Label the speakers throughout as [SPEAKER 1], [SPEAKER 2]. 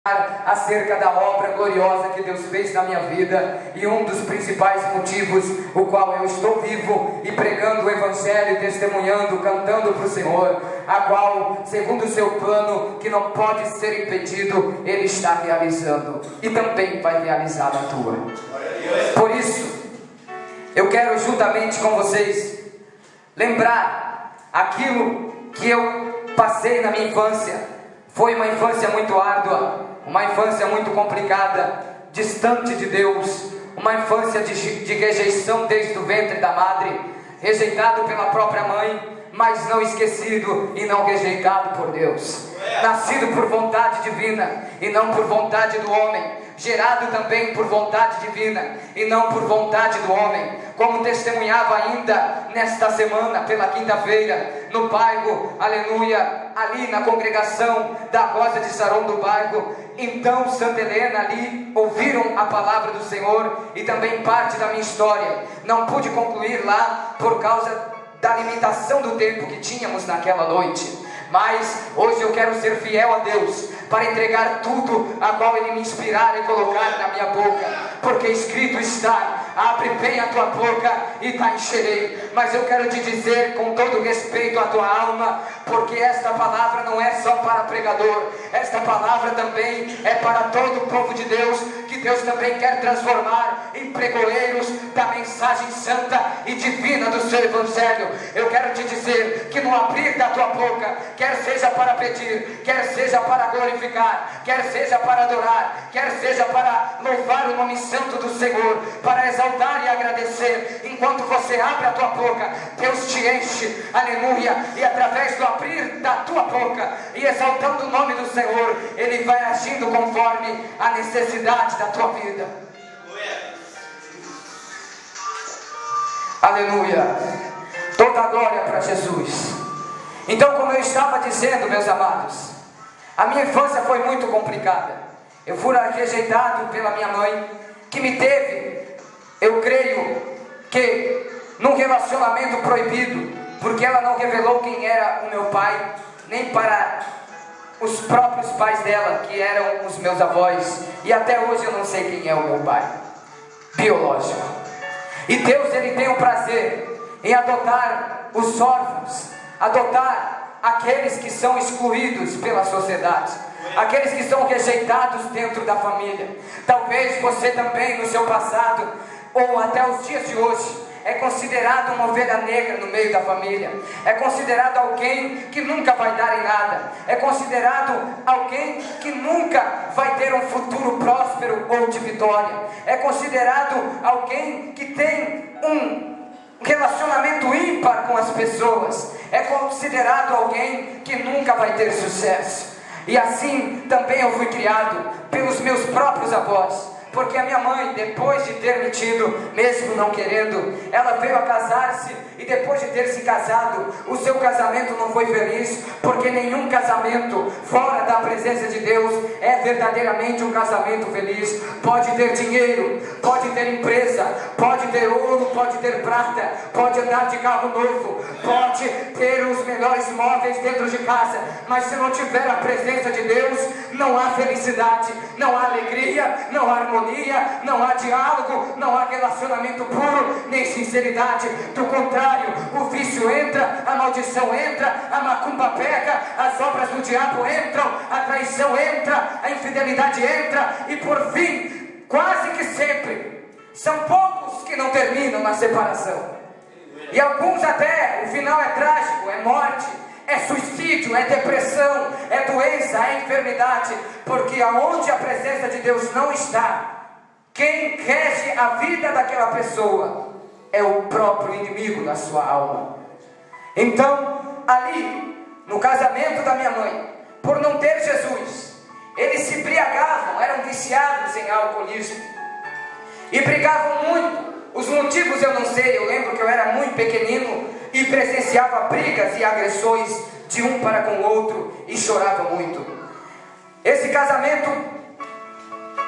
[SPEAKER 1] acerca da obra gloriosa que Deus fez na minha vida, e um dos principais motivos o qual eu estou vivo e pregando o Evangelho, testemunhando, cantando para o Senhor, a qual, segundo o seu plano, que não pode ser impedido, Ele está realizando, e também vai realizar a tua. Por isso, eu quero juntamente com vocês lembrar aquilo que eu passei na minha infância. Foi uma infância muito árdua, uma infância muito complicada, distante de Deus, uma infância de rejeição desde o ventre da madre, rejeitado pela própria mãe, mas não esquecido e não rejeitado por Deus, nascido por vontade divina e não por vontade do homem, gerado também por vontade divina e não por vontade do homem, como testemunhava ainda nesta semana, pela quinta-feira, no bairro, aleluia, ali na congregação da Rosa de Saron do bairro. Então Santa Helena ali ouviram a palavra do Senhor, e também parte da minha história não pude concluir lá por causa da limitação do tempo que tínhamos naquela noite. Mas hoje eu quero ser fiel a Deus para entregar tudo a qual Ele me inspirar e colocar na minha boca, porque escrito está: abre bem a tua boca e te encherei. Mas eu quero te dizer com todo respeito à tua alma, porque esta palavra não é só para pregador, esta palavra também é para todo o povo de Deus, que Deus também quer transformar em pregoeiros da mensagem santa e divina do seu Evangelho. Eu quero te dizer que no abrir da tua boca, quer seja para pedir, quer seja para glorificar, quer seja para adorar, quer seja para louvar o nome santo do Senhor, para exaltar e agradecer, enquanto você abre a tua boca, Deus te enche, aleluia, e através do abrir da tua boca e exaltando o nome do Senhor, Ele vai agindo conforme a necessidade da tua vida. Aleluia, toda a glória para Jesus. Então, como eu estava dizendo, meus amados, a minha infância foi muito complicada. Eu fui rejeitado pela minha mãe, que me teve, eu creio que num relacionamento proibido, porque ela não revelou quem era o meu pai, nem para os próprios pais dela, que eram os meus avós, e até hoje eu não sei quem é o meu pai biológico. E Deus, Ele tem o prazer em adotar os órfãos, adotar aqueles que são excluídos pela sociedade, aqueles que são rejeitados dentro da família. Talvez você também no seu passado, ou até os dias de hoje, é considerado uma ovelha negra no meio da família, é considerado alguém que nunca vai dar em nada, é considerado alguém que nunca vai ter um futuro próspero ou de vitória, é considerado alguém que tem um relacionamento ímpar com as pessoas, é considerado alguém que nunca vai ter sucesso. E assim também eu fui criado pelos meus próprios avós, porque a minha mãe, depois de ter me tido, mesmo não querendo, ela veio a casar-se, e depois de ter se casado, o seu casamento não foi feliz, porque nenhum casamento fora da presença de Deus é verdadeiramente um casamento feliz. Pode ter dinheiro, pode ter empresa, pode ter ouro, pode ter prata, pode andar de carro novo, pode ter os melhores móveis dentro de casa, mas se não tiver a presença de Deus, não há felicidade, não há alegria, não há harmonia, não há diálogo, não há relacionamento puro, nem sinceridade. Do contrário, o vício entra, a maldição entra, a macumba pega, as obras do diabo entram, a traição entra, a infidelidade entra, e por fim, quase que sempre, são poucos que não terminam na separação, e alguns até, o final é trágico, é morte, é suicídio, é depressão, é doença, é enfermidade, porque aonde a presença de Deus não está, quem rege a vida daquela pessoa é o próprio inimigo da sua alma. Então, ali, no casamento da minha mãe, por não ter Jesus, eles se embriagavam, eram viciados em alcoolismo, e brigavam muito. Os motivos eu não sei, eu lembro que eu era muito pequenino, e presenciava brigas e agressões de um para com o outro, e chorava muito. Esse casamento,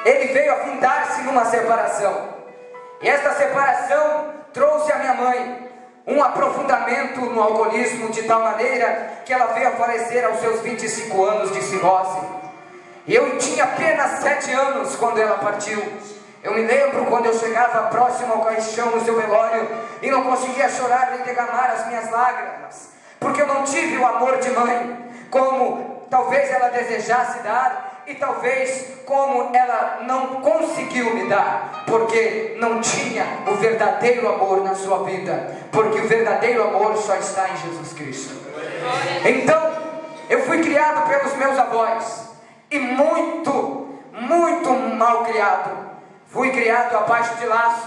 [SPEAKER 1] ele veio a findar-se numa separação, e esta separação trouxe à minha mãe um aprofundamento no alcoolismo, de tal maneira que ela veio a falecer aos seus 25 anos de cirrose. Eu tinha apenas 7 anos quando ela partiu. Eu me lembro quando eu chegava próximo ao caixão no seu velório e não conseguia chorar nem derramar as minhas lágrimas, porque eu não tive o amor de mãe, como talvez ela desejasse dar, e talvez como ela não conseguiu me dar, porque não tinha o verdadeiro amor na sua vida, porque o verdadeiro amor só está em Jesus Cristo. Então, eu fui criado pelos meus avós, e muito mal criado. Fui criado abaixo de laço,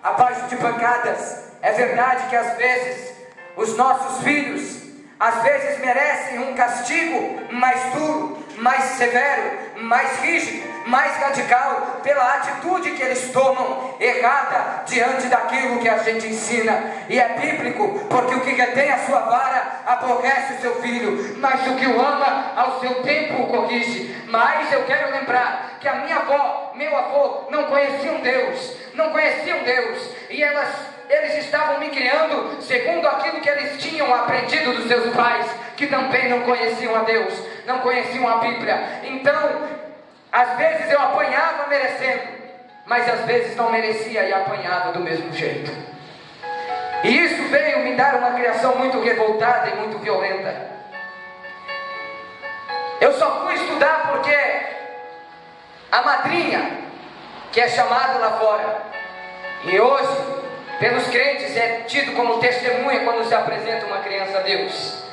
[SPEAKER 1] abaixo de pancadas. É verdade que às vezes os nossos filhos, às vezes merecem um castigo mais duro, mais severo, mais rígido, mais radical, pela atitude que eles tomam errada diante daquilo que a gente ensina. E é bíblico, porque o que retém a sua vara aborrece o seu filho, mas o que o ama ao seu tempo o corrige. Mas eu quero lembrar que a minha avó, meu avô não conheciam Deus, e eles estavam me criando segundo aquilo que eles tinham aprendido dos seus pais, que também não conheciam a Deus, não conheciam a Bíblia. Então, às vezes eu apanhava merecendo, mas às vezes não merecia e apanhava do mesmo jeito. E isso veio me dar uma criação muito revoltada e muito violenta. Eu só fui estudar porque a madrinha, que é chamada lá fora, e hoje, pelos crentes, é tido como testemunha quando se apresenta uma criança a Deus.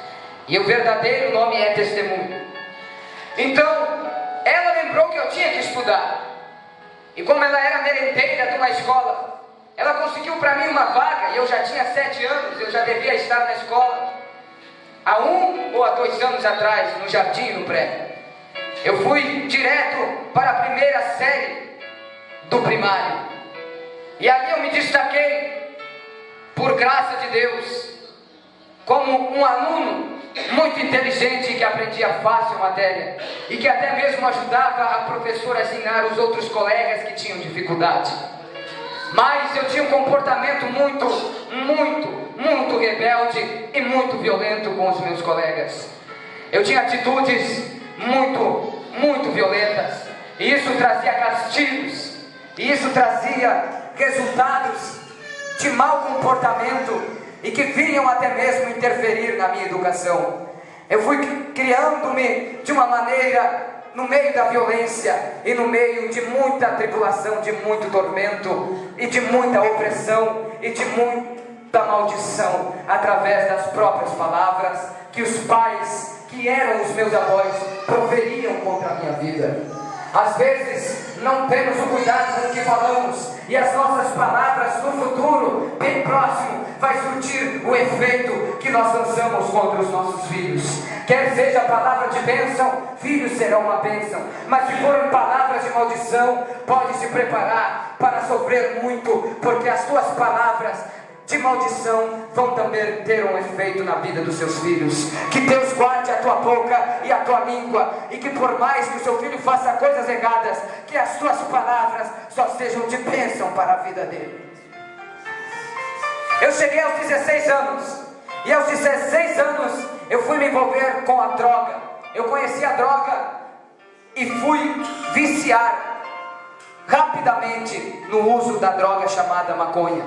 [SPEAKER 1] E o verdadeiro nome é testemunha. Então, ela lembrou que eu tinha que estudar. E como ela era merendeira de uma escola, ela conseguiu para mim uma vaga, e eu já tinha 7 anos, eu já devia estar na escola. Há 1 ou há 2 anos atrás, no jardim, no pré. Eu fui direto para a primeira série do primário. E ali eu me destaquei, por graça de Deus, como um aluno muito inteligente, que aprendia fácil a matéria, e que até mesmo ajudava a professora a ensinar os outros colegas que tinham dificuldade. Mas eu tinha um comportamento muito rebelde e muito violento com os meus colegas. Eu tinha atitudes muito violentas, e isso trazia castigos, e isso trazia resultados de mau comportamento, e que vinham até mesmo interferir na minha educação. Eu fui criando-me de uma maneira no meio da violência, e no meio de muita tribulação, de muito tormento, e de muita opressão, e de muita maldição, através das próprias palavras que os pais, que eram os meus avós, proferiam contra a minha vida. Às vezes não temos o cuidado com o que falamos, e as nossas palavras no futuro, bem próximo, vai surtir o efeito que nós lançamos contra os nossos filhos. Quer seja a palavra de bênção, filhos serão uma bênção, mas se forem palavras de maldição, pode se preparar para sofrer muito, porque as tuas palavras de maldição vão também ter um efeito na vida dos seus filhos. Que Deus guarde a tua boca e a tua língua, e que por mais que o seu filho faça coisas erradas, que as tuas palavras só sejam de bênção para a vida dele. Eu cheguei aos 16 anos, e aos 16 anos eu fui me envolver com a droga. Eu conheci a droga e fui viciar rapidamente no uso da droga chamada maconha.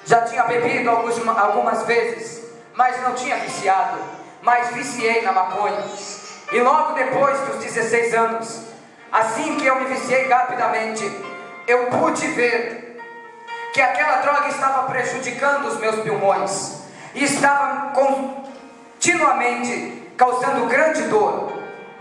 [SPEAKER 1] Já tinha bebido algumas vezes, mas não tinha viciado, mas viciei na maconha. E logo depois dos 16 anos, assim que eu me viciei rapidamente, eu pude ver que aquela droga estava prejudicando os meus pulmões, e estava continuamente causando grande dor.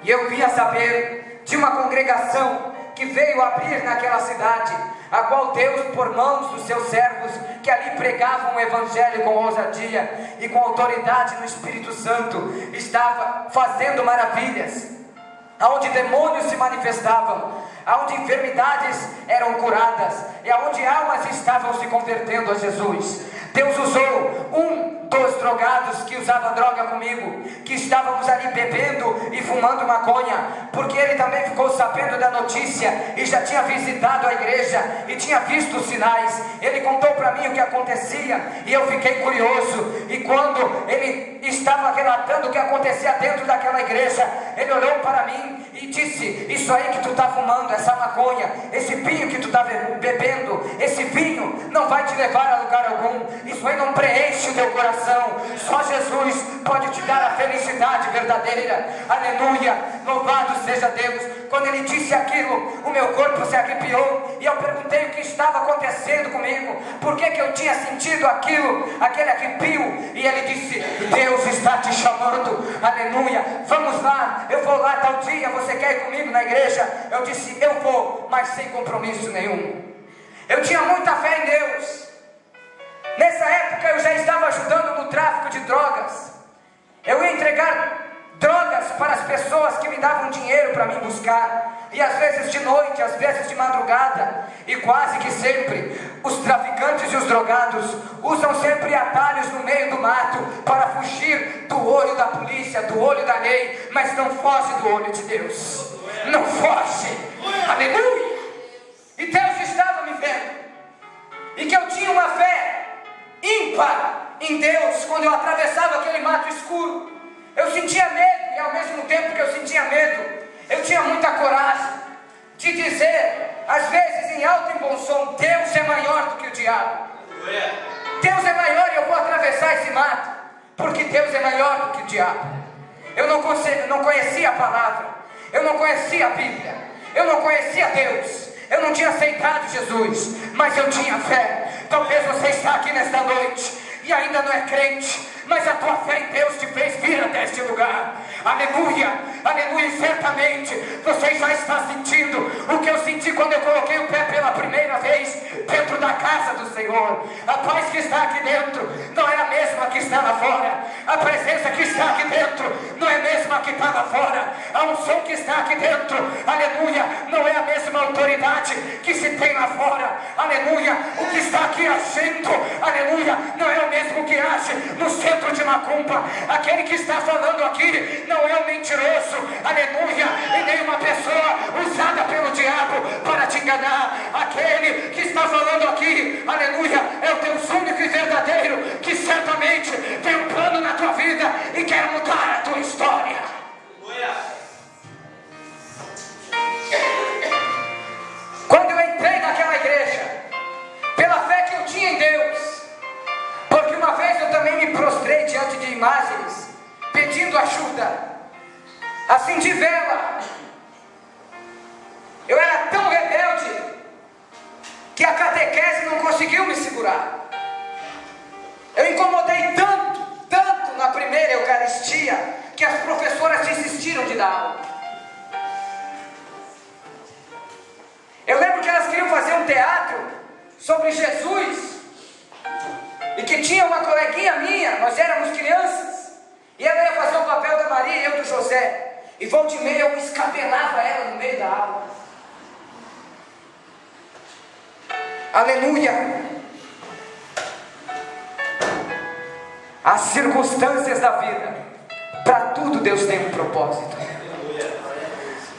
[SPEAKER 1] E eu vinha saber de uma congregação que veio abrir naquela cidade, a qual Deus, por mãos dos seus servos, que ali pregavam o Evangelho com ousadia e com autoridade no Espírito Santo, estava fazendo maravilhas, aonde demônios se manifestavam, aonde enfermidades eram curadas, e aonde almas estavam se convertendo a Jesus. Deus usou 1, dos drogados que usavam droga comigo, que estávamos ali bebendo e fumando maconha, porque ele também ficou sabendo da notícia e já tinha visitado a igreja e tinha visto os sinais. Ele contou para mim o que acontecia e eu fiquei curioso. E quando ele estava relatando o que acontecia dentro daquela igreja, ele olhou para mim e disse: isso aí que tu está fumando, essa maconha, esse vinho que tu está bebendo, esse vinho não vai te levar a lugar algum, isso aí não preenche o teu coração. Só Jesus pode te dar a felicidade verdadeira. Aleluia, louvado seja Deus. Quando ele disse aquilo, o meu corpo se arrepiou e eu perguntei o que estava acontecendo comigo, por que eu tinha sentido aquilo, aquele arrepio. E ele disse: Deus está te chamando. Aleluia, vamos lá, eu vou lá tal dia, você quer ir comigo na igreja? Eu disse: eu vou, mas sem compromisso nenhum. Eu tinha muita fé em Deus. Nessa época eu já estava ajudando no tráfico de drogas. Eu ia entregar drogas para as pessoas que me davam dinheiro para mim buscar, e às vezes de noite, às vezes de madrugada, e quase que sempre os traficantes e os drogados usam sempre atalhos no meio do mato para fugir do olho da polícia, do olho da lei, mas não foge do olho de Deus. Não foge. Aleluia. E Deus estava me vendo, e que eu tinha uma fé ímpar em Deus. Quando eu atravessava aquele mato escuro, eu sentia medo, e ao mesmo tempo que eu sentia medo, eu tinha muita coragem de dizer, às vezes em alto e bom som: Deus é maior do que o diabo. Deus é maior e eu vou atravessar esse mato, porque Deus é maior do que o diabo. Eu não conhecia a palavra, eu não conhecia a Bíblia, eu não conhecia Deus, eu não tinha aceitado Jesus, mas eu tinha fé. Talvez você está aqui nesta noite e ainda não é crente, mas a tua fé em Deus te fez vir até este lugar. Aleluia, aleluia. E certamente você já está sentindo o que eu senti quando eu coloquei o pé pela primeira vez dentro da casa do Senhor. A paz que está aqui dentro não é a mesma que está lá fora. A presença que está aqui dentro não é a mesma que está lá fora. A unção que está aqui dentro, aleluia, não é a mesma autoridade que se tem lá fora. Aleluia, o que está aqui agindo, aleluia, não é o mesmo que age no centro de Macumba. Aquele que está falando aqui não é um mentiroso, aleluia, e nem uma pessoa usada pelo diabo para te enganar. Aquele que está falando aqui, aleluia, é o Deus único e verdadeiro, que certamente tem um plano na tua vida e quer mudar a tua história. Quando eu entrei naquela igreja, pela fé que eu tinha em Deus, porque uma vez eu também me prostrei diante de imagens, pedindo ajuda, assim de vela. Eu era tão rebelde que a catequese não conseguiu me segurar. Eu incomodei tanto na primeira Eucaristia, que as professoras desistiram de dar aula. Eu lembro que elas queriam fazer um teatro sobre Jesus, e que tinha uma coleguinha minha, nós éramos crianças, e ela ia fazer o papel da Maria e eu do José, e volta e meia eu escabelava ela no meio da aula. Aleluia. As circunstâncias da vida, para tudo Deus tem um propósito.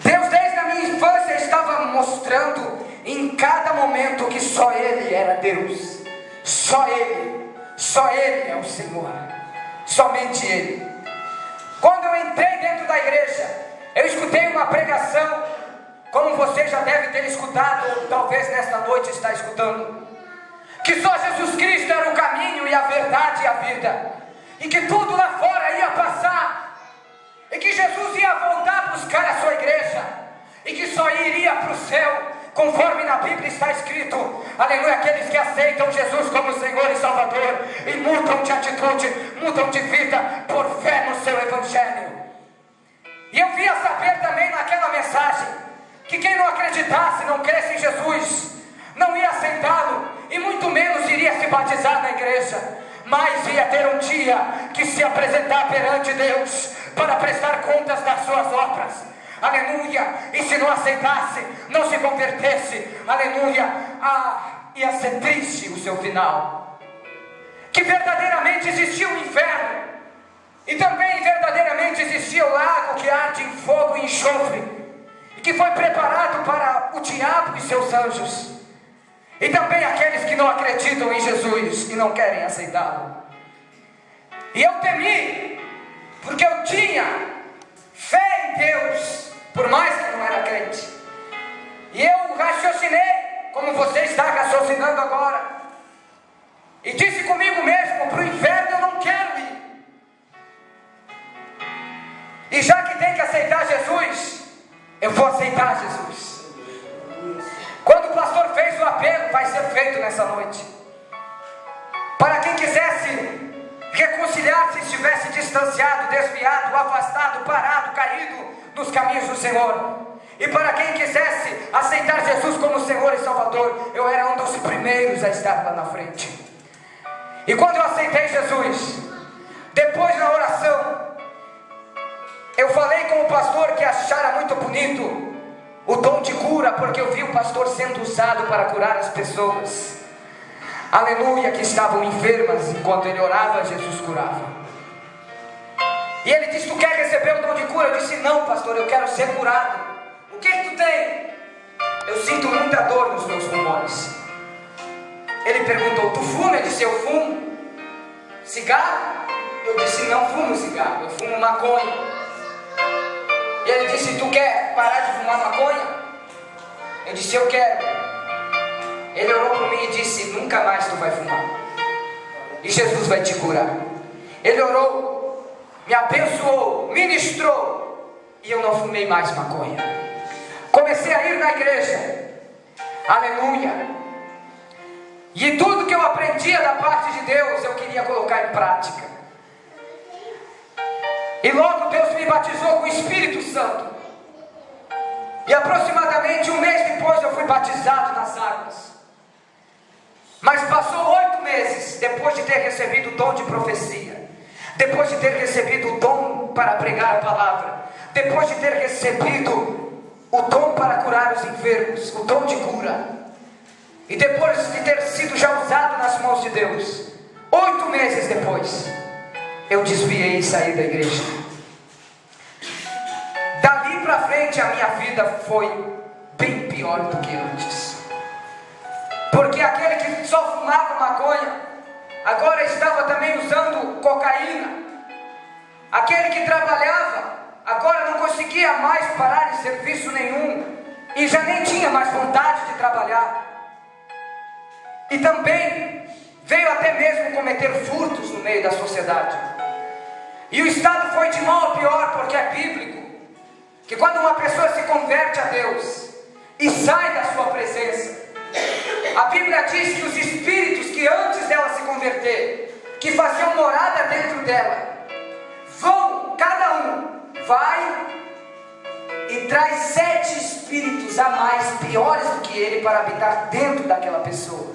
[SPEAKER 1] Deus desde a minha infância estava mostrando em cada momento que só Ele era Deus. Só Ele é o Senhor, somente Ele. Quando eu entrei dentro da igreja, eu escutei uma pregação, como você já deve ter escutado, ou talvez nesta noite está escutando, que só Jesus Cristo era o caminho e a verdade e a vida, e que tudo lá fora ia passar, e que Jesus ia voltar a buscar a sua igreja, e que só iria para o céu, conforme na Bíblia está escrito, aleluia, aqueles que aceitam Jesus como Senhor e Salvador, e mudam de atitude, mudam de vida, por fé no seu Evangelho. E eu via saber também naquela mensagem, que quem não acreditasse, não cresce em Jesus, não ia aceitá-lo, e muito menos iria se batizar na igreja, mas ia ter um dia que se apresentar perante Deus, para prestar contas das suas obras. Aleluia. E se não aceitasse, não se convertesse, aleluia, ia ser triste o seu final. que verdadeiramente existia o inferno, e também verdadeiramente existia o lago que arde em fogo e enxofre, e que foi preparado para o diabo e seus anjos, e também aqueles que não acreditam em Jesus e não querem aceitá-lo. E eu temi, porque eu tinha fé em Deus, por mais que não era crente, e eu raciocinei, como você está raciocinando agora, e disse comigo mesmo: para o inferno eu não quero ir. E já que tem que aceitar Jesus, eu vou aceitar Jesus. Quando o pastor fez o apelo, vai ser feito nessa noite, para quem quisesse reconciliar-se, estivesse distanciado, desviado, afastado, parado, caído nos caminhos do Senhor. E para quem quisesse aceitar Jesus como Senhor e Salvador, eu era um dos primeiros a estar lá na frente. E quando eu aceitei Jesus, depois na oração, eu falei com o pastor que achara muito bonito o dom de cura, porque eu vi o pastor sendo usado para curar as pessoas, aleluia, que estavam enfermas. Enquanto ele orava, Jesus curava. E ele disse: tu quer receber o dom de cura? Eu disse: não, pastor, eu quero ser curado. O que tu tem? Eu sinto muita dor nos meus pulmões. Ele perguntou: tu fuma? Eu disse: eu fumo. Cigarro? Eu disse: não fumo cigarro, eu fumo maconha. E ele disse: tu quer parar de fumar maconha? Eu disse: eu quero. Ele orou por mim e disse: nunca mais tu vai fumar, e Jesus vai te curar. Ele orou, me abençoou, ministrou, e eu não fumei mais maconha. Comecei a ir na igreja, aleluia. E tudo que eu aprendia da parte de Deus, eu queria colocar em prática. E logo Deus me batizou com o Espírito Santo. E aproximadamente um mês depois eu fui batizado nas águas. Mas passou 8 meses depois de ter recebido o dom de profecia, depois de ter recebido o dom para pregar a palavra, depois de ter recebido o dom para curar os enfermos, o dom de cura, e depois de ter sido já usado nas mãos de Deus, 8 meses depois, eu desviei e saí da igreja. Dali para frente a minha vida foi bem pior do que antes, porque aquele que só fumava maconha, agora estava também usando cocaína. Aquele que trabalhava, agora não conseguia mais parar de serviço nenhum, e já nem tinha mais vontade de trabalhar. E também veio até mesmo cometer furtos no meio da sociedade. E o estado foi de mal a pior, porque é bíblico que quando uma pessoa se converte a Deus e sai da sua presença, a Bíblia diz que os espíritos que antes dela se converter, que faziam morada dentro dela, vão, cada um vai e traz 7 espíritos a mais, piores do que ele, para habitar dentro daquela pessoa.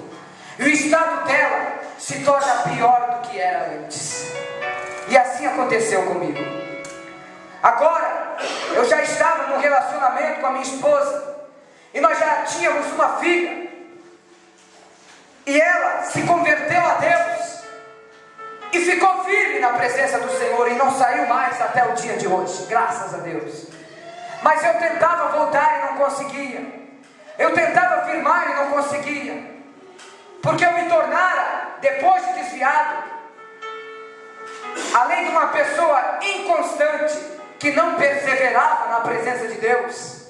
[SPEAKER 1] E o estado dela se torna pior do que era antes. E assim aconteceu comigo. Agora, eu já estava num relacionamento com a minha esposa, e nós já tínhamos uma filha, e ela se converteu a Deus, e ficou firme na presença do Senhor, e não saiu mais até o dia de hoje, graças a Deus. Mas eu tentava voltar e não conseguia, eu tentava firmar e não conseguia, porque eu me tornara, depois de desviado, além de uma pessoa inconstante, que não perseverava na presença de Deus,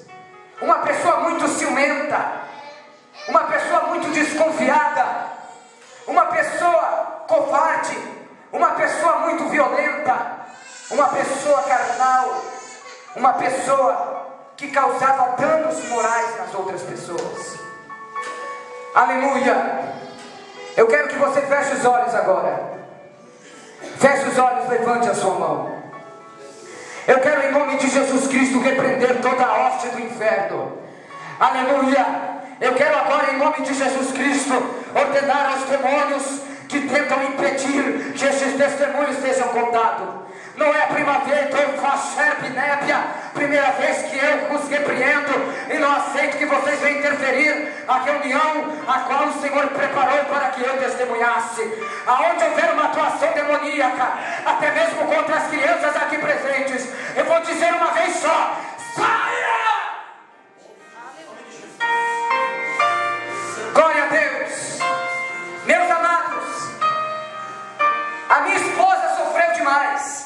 [SPEAKER 1] uma pessoa muito ciumenta, uma pessoa muito desconfiada, uma pessoa covarde, uma pessoa muito violenta, uma pessoa carnal, uma pessoa que causava danos morais nas outras pessoas. Aleluia! Eu quero que você feche os olhos agora. Feche os olhos, levante a sua mão. Eu quero, em nome de Jesus Cristo, repreender toda a hoste do inferno. Aleluia! Eu quero agora, em nome de Jesus Cristo, ordenar aos demônios que tentam impedir que estes testemunhos sejam contados. Não é a primeira vez que eu os repreendo e não aceito que vocês venham interferir na reunião a qual o Senhor preparou para que eu testemunhasse. Aonde houver uma atuação demoníaca, até mesmo contra as crianças aqui presentes, eu vou dizer uma vez só: saia! Glória a Deus. Meus amados, a minha esposa sofreu demais.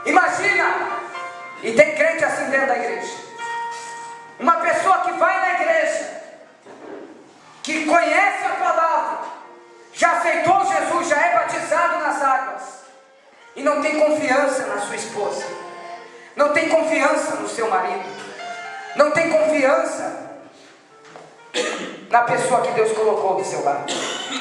[SPEAKER 1] Imagina, e tem crente assim dentro da igreja, uma pessoa que vai na igreja, que conhece a palavra, já aceitou Jesus, já é batizado nas águas, e não tem confiança na sua esposa, não tem confiança no seu marido, não tem confiança na pessoa que Deus colocou do seu lado.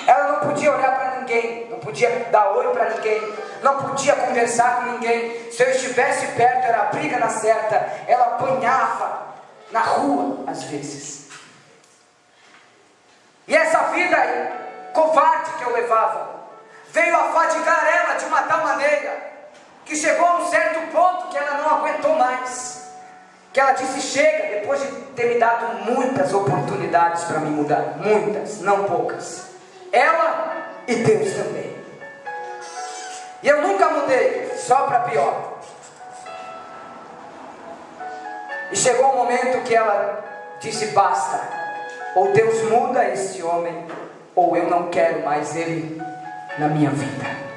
[SPEAKER 1] Ela não podia olhar para ninguém, não podia dar oi para ninguém, não podia conversar com ninguém. Se eu estivesse perto, era a briga na certa. Ela apanhava na rua às vezes. E essa vida covarde que eu levava veio a fadigar ela de uma tal maneira que chegou a um certo ponto que ela não aguentou mais, que ela disse: chega, depois de ter me dado muitas oportunidades para me mudar, muitas, não poucas, ela e Deus também, e eu nunca mudei, só para pior. E chegou um momento que ela disse: basta, ou Deus muda esse homem, ou eu não quero mais ele na minha vida.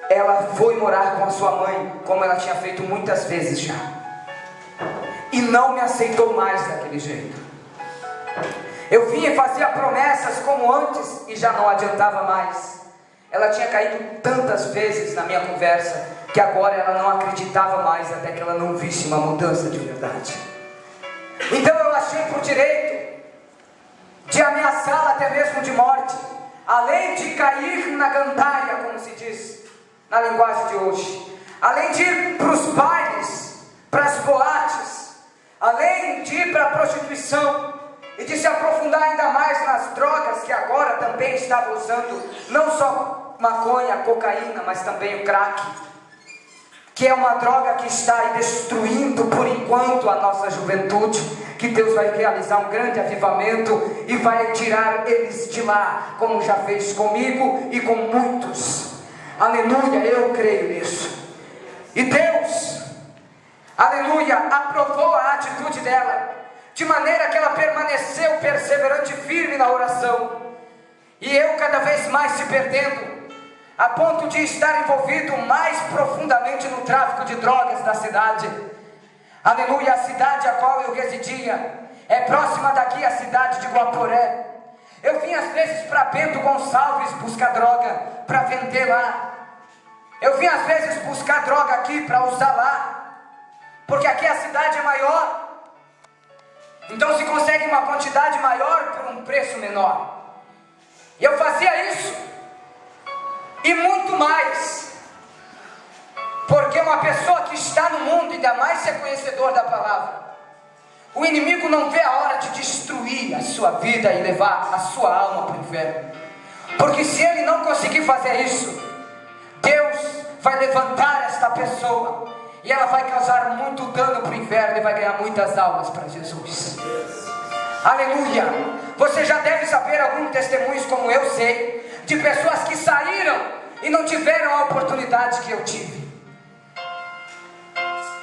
[SPEAKER 1] Ela foi morar com a sua mãe, como ela tinha feito muitas vezes já, e não me aceitou mais daquele jeito. Eu vinha e fazia promessas como antes e já não adiantava mais. Ela tinha caído tantas vezes na minha conversa que agora ela não acreditava mais, até que ela não visse uma mudança de verdade. Então eu achei por direito de ameaçá-la até mesmo de morte, além de cair na gandaia, como se diz na linguagem de hoje, além de ir para os bailes, para as boates, além de ir para a prostituição e de se aprofundar ainda mais nas drogas que agora também estava usando, não só maconha, cocaína, mas também o crack, que é uma droga que está aí destruindo por enquanto a nossa juventude, que Deus vai realizar um grande avivamento e vai tirar eles de lá, como já fez comigo e com muitos. Aleluia, eu creio nisso. E Deus, aleluia, aprovou a atitude dela, de maneira que ela permaneceu perseverante e firme na oração. E eu cada vez mais se perdendo, a ponto de estar envolvido mais profundamente no tráfico de drogas da cidade. Aleluia, a cidade a qual eu residia é próxima daqui à cidade de Guaporé. Eu vim às vezes para Bento Gonçalves buscar droga para vender lá. Eu vim às vezes buscar droga aqui para usar lá, porque aqui a cidade é maior, então se consegue uma quantidade maior por um preço menor. E eu fazia isso e muito mais, porque uma pessoa que está no mundo, ainda mais se é conhecedor da palavra, o inimigo não vê a hora de destruir a sua vida e levar a sua alma para o inferno, porque se ele não conseguir fazer isso, Deus vai levantar esta pessoa e ela vai causar muito dano para o inferno e vai ganhar muitas almas para Jesus. Aleluia. Você já deve saber alguns testemunhos, como eu sei, de pessoas que saíram e não tiveram a oportunidade que eu tive.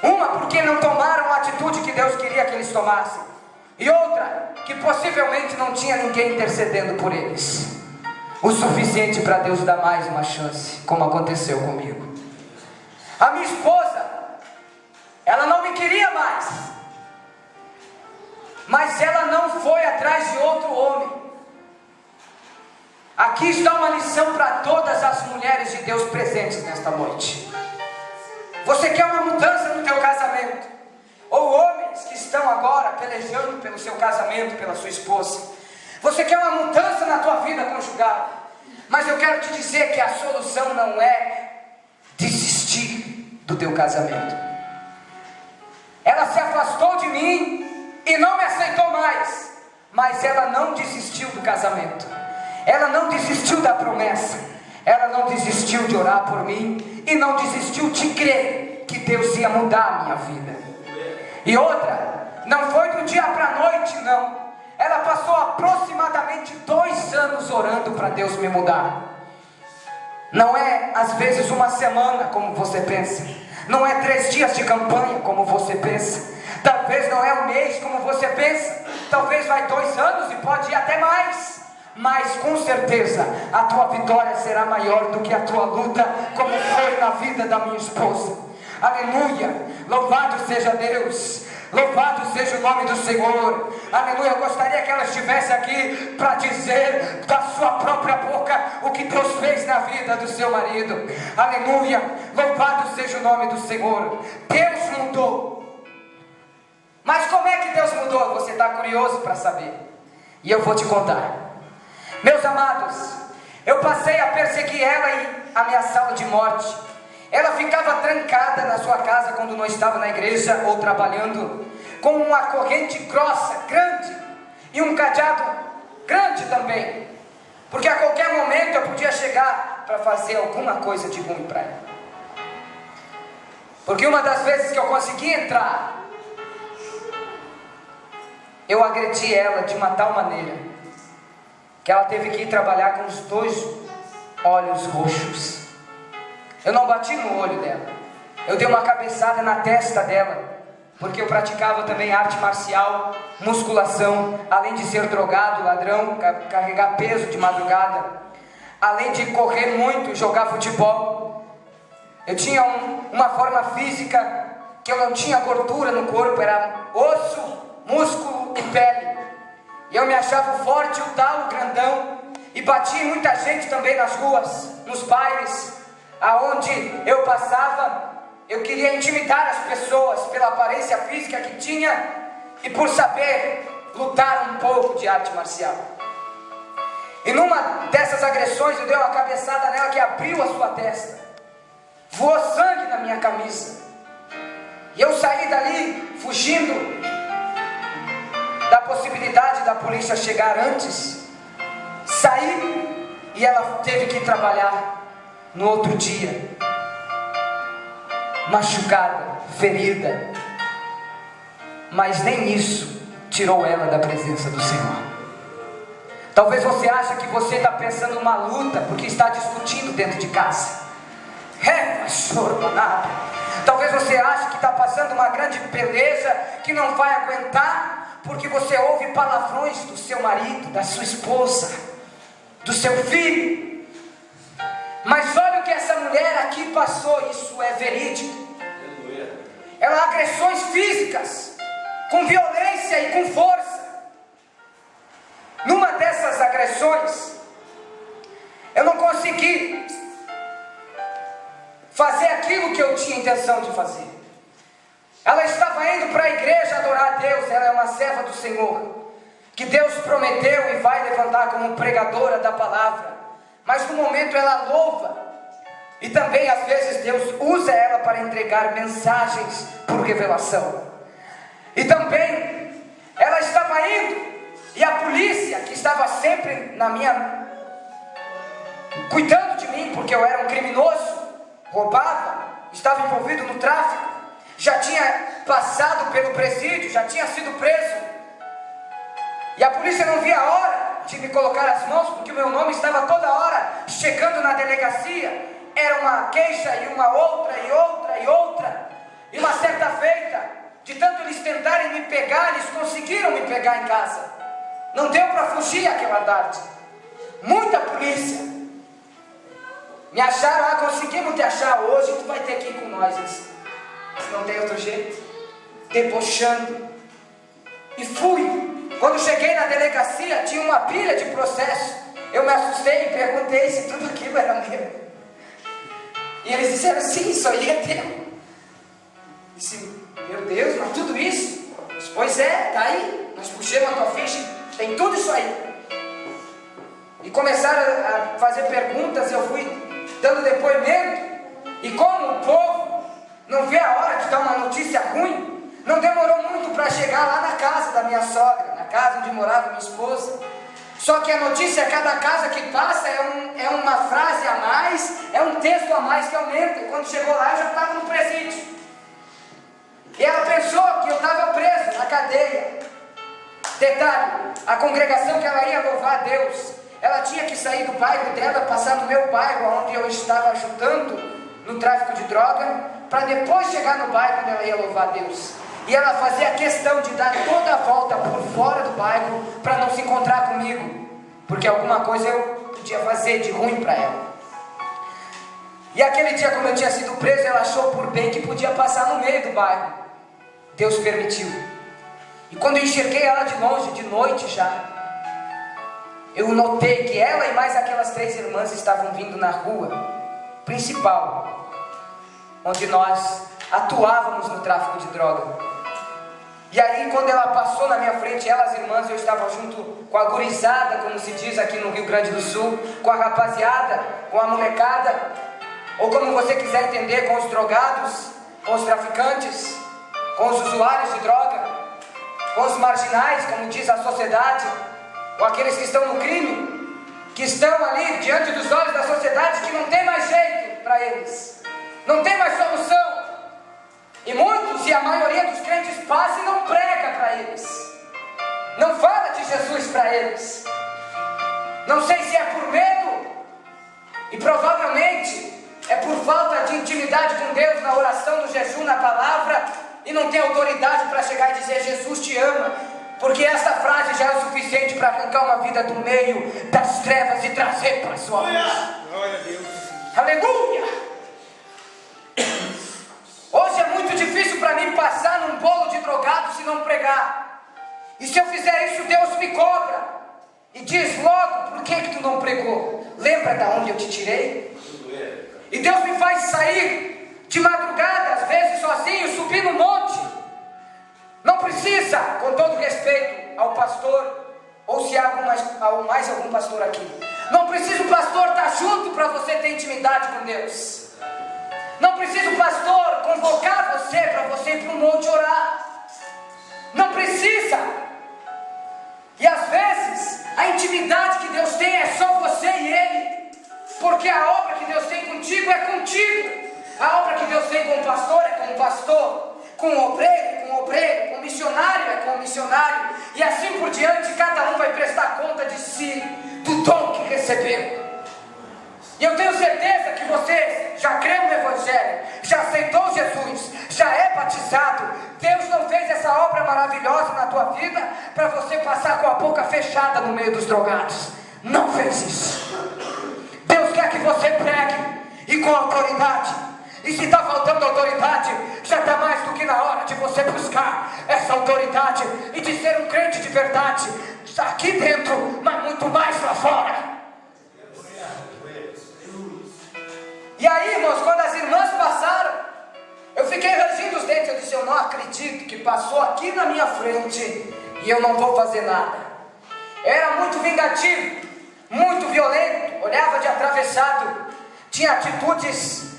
[SPEAKER 1] Uma porque não tomaram a atitude que Deus queria que eles tomassem, e outra que possivelmente não tinha ninguém intercedendo por eles o suficiente para Deus dar mais uma chance, como aconteceu comigo. A minha esposa, ela não me queria mais, mas ela não foi atrás de outro homem. Aqui está uma lição para todas as mulheres de Deus presentes nesta noite. Você quer uma mudança no teu casamento, ou homens que estão agora pelejando pelo seu casamento, pela sua esposa, você quer uma mudança na tua vida conjugal, mas eu quero te dizer que a solução não é desistir do teu casamento. Ela se afastou de mim e não me aceitou mais, mas ela não desistiu do casamento, ela não desistiu da promessa, ela não desistiu de orar por mim e não desistiu de crer que Deus ia mudar a minha vida. E outra, não foi do dia para a noite, não. Ela passou aproximadamente 2 anos orando para Deus me mudar. Não é às vezes uma semana como você pensa, não é 3 dias de campanha como você pensa, talvez não é um mês como você pensa, talvez vai 2 anos e pode ir até mais. Mas com certeza a tua vitória será maior do que a tua luta, como foi na vida da minha esposa. Aleluia, louvado seja Deus, louvado seja o nome do Senhor. Aleluia, eu gostaria que ela estivesse aqui para dizer da sua própria boca o que Deus fez na vida do seu marido. Aleluia, louvado seja o nome do Senhor. Deus mudou. Mas como é que Deus mudou? Você está curioso para saber? E eu vou te contar. Meus amados, eu passei a perseguir ela e ameaçá-la de morte. Ela ficava trancada na sua casa quando não estava na igreja ou trabalhando, com uma corrente grossa, grande, e um cadeado grande também, porque a qualquer momento eu podia chegar para fazer alguma coisa de ruim para ela. Porque uma das vezes que eu consegui entrar, eu agredi ela de uma tal maneira que ela teve que ir trabalhar com os 2 olhos roxos. Eu não bati no olho dela, eu dei uma cabeçada na testa dela, porque eu praticava também arte marcial, musculação, além de ser drogado, ladrão, carregar peso de madrugada, além de correr muito, jogar futebol. Eu tinha uma forma física que eu não tinha gordura no corpo, era osso, músculo e pele. E eu me achava forte, o tal, grandão, e bati em muita gente também nas ruas, nos bailes, aonde eu passava. Eu queria intimidar as pessoas pela aparência física que tinha e por saber lutar um pouco de arte marcial. E numa dessas agressões eu dei uma cabeçada nela que abriu a sua testa, voou sangue na minha camisa, e eu saí dali fugindo da possibilidade da polícia chegar antes. Saí e ela teve que trabalhar no outro dia, machucada, ferida, mas nem isso tirou ela da presença do Senhor. Talvez você ache que você está pensando numa luta porque está discutindo dentro de casa. Talvez você ache que está passando uma grande peleja que não vai aguentar porque você ouve palavrões do seu marido, da sua esposa, do seu filho. Mas olha o que essa mulher aqui passou, isso é verídico. Ela agressões físicas, com violência e com força. Numa dessas agressões, eu não consegui fazer aquilo que eu tinha intenção de fazer. Ela estava indo para a igreja adorar a Deus, ela é uma serva do Senhor, que Deus prometeu e vai levantar como pregadora da palavra. Mas no momento ela louva, e também às vezes Deus usa ela para entregar mensagens por revelação. E também ela estava indo, e a polícia que estava sempre cuidando de mim, porque eu era um criminoso, roubava, estava envolvido no tráfico, já tinha passado pelo presídio, já tinha sido preso, e a polícia não via a hora de me colocar as mãos, porque o meu nome estava toda hora chegando na delegacia. Era uma queixa e uma outra e outra e outra. E uma certa feita, de tanto eles tentarem me pegar, eles conseguiram me pegar em casa. Não deu para fugir aquela tarde. Muita polícia. Me acharam, conseguimos te achar hoje, tu vai ter que ir com nós. Não tem outro jeito. Debochando. E fui. Quando cheguei na delegacia, tinha uma pilha de processo. Eu me assustei e perguntei se tudo aquilo era meu. E eles disseram, sim, isso aí é teu. Disse, meu Deus, mas tudo isso? Pois é, tá aí. Nós puxamos a tua ficha, tem tudo isso aí. E começaram a fazer perguntas, eu fui dando depoimento. E como o povo não vê a hora de dar uma notícia ruim, não demorou muito para chegar lá na casa da minha sogra, na casa onde morava minha esposa. Só que a notícia, cada casa que passa é uma frase a mais, é um texto a mais que aumenta. E quando chegou lá, eu já estava no presídio. E ela pensou que eu estava preso na cadeia. Detalhe, a congregação que ela ia louvar a Deus, ela tinha que sair do bairro dela, passar no meu bairro, onde eu estava ajudando no tráfico de droga, para depois chegar no bairro onde ela ia louvar a Deus. E ela fazia questão de dar toda a volta por fora do bairro, para não se encontrar comigo, porque alguma coisa eu podia fazer de ruim para ela. E aquele dia, como eu tinha sido preso, ela achou por bem que podia passar no meio do bairro. Deus permitiu. E quando eu enxerguei ela de longe, de noite já, eu notei que ela e mais aquelas 3 irmãs estavam vindo na rua principal, onde nós atuávamos no tráfico de droga. E aí, quando ela passou na minha frente, ela, as irmãs, eu estava junto com a gurizada, como se diz aqui no Rio Grande do Sul, com a rapaziada, com a molecada, ou como você quiser entender, com os drogados, com os traficantes, com os usuários de droga, com os marginais, como diz a sociedade, com aqueles que estão no crime, que estão ali diante dos olhos da sociedade, que não tem mais jeito para eles, não tem mais solução. E muitos, e a maioria dos crentes passa e não prega para eles, não fala de Jesus para eles. Não sei se é por medo, e provavelmente é por falta de intimidade com Deus, na oração, no jejum, na palavra, e não tem autoridade para chegar e dizer: Jesus te ama, porque essa frase já é o suficiente para arrancar uma vida do meio das trevas e trazer para a sua luz.
[SPEAKER 2] Glória a Deus.
[SPEAKER 1] Aleluia! Hoje é muito difícil para mim passar num bolo de drogados se não pregar. E se eu fizer isso, Deus me cobra e diz logo: por que tu não pregou? Lembra da onde eu te tirei? E Deus me faz sair de madrugada, às vezes sozinho, subir no monte. Não precisa, com todo respeito ao pastor, ou se há mais algum pastor aqui, não precisa o pastor estar junto para você ter intimidade com Deus. Não precisa o pastor convocar você para você ir para o monte orar. Não precisa. E às vezes a intimidade que Deus tem é só você e Ele, porque a obra que Deus tem contigo é contigo. A obra que Deus tem com o pastor é com o pastor, com o obreiro, com o missionário é com o missionário, e assim por diante. Cada um vai prestar conta de si, do dom que recebeu. E eu tenho certeza que você já creu no Evangelho, já aceitou Jesus, já é batizado. Deus não fez essa obra maravilhosa na tua vida para você passar com a boca fechada no meio dos drogados. Não fez isso. Deus quer que você pregue, e com autoridade. E se está faltando autoridade, já está mais do que na hora de você buscar essa autoridade e de ser um crente de verdade, aqui dentro, mas muito mais lá fora. E aí, irmãos, quando as irmãs passaram, eu fiquei rangindo os dentes. Eu disse: eu não acredito que passou aqui na minha frente e eu não vou fazer nada. Eu era muito vingativo, muito violento, olhava de atravessado, tinha atitudes